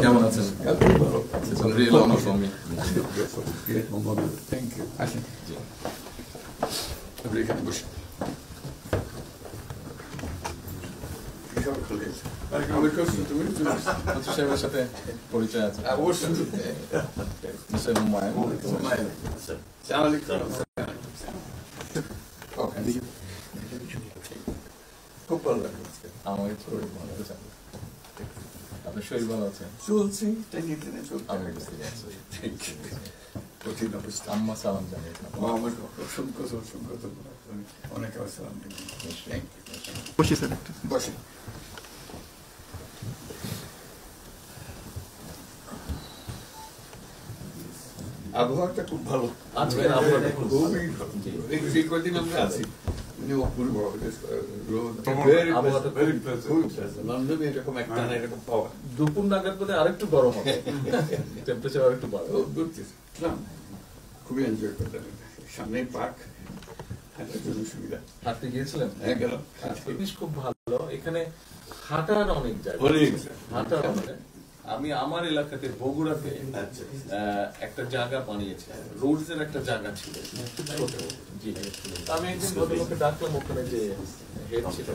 কেমন আছেন? সাহেবের সাথে পরিচয় আছে খুব ভালো লাগে আমার শরীর ভালো আছে। আপনার শরীর ভালো আছে? চলছে কঠিন অবস্থা। আম্মা সালাম জানিয়ে অসংখ্য অনেক সালাম বসে। আবহাওয়াটা খুব ভালো, আজকের আবহাওয়াটা খুবই ভালো। এই কদিন আমরা আছি লন্ডনে এরকম একটা এরকম পাওয়া, দুপুর নাগাদ বোধ হয় আরেকটু গরম হবে, টেম্পারেচার আরেকটু বাড়বে। খুবই এনজয় করতে, সামনে পার্ক, হাঁটার জন্য সুবিধা। হাঁটতে গিয়েছিলেন? হ্যাঁ গেলাম। জিনিস খুব ভালো, এখানে হাঁটার অনেক জায়গা, হাঁটার অনেক। আমি আমার এলাকাতে বগুড়াতে একটা জায়গা বানিয়েছি, রোডস এর একটা জায়গা ছিল ছোট। জি, আমি একদিন ভদ্রলোককে ডাকলাম, ওখানে যে হেড ছিল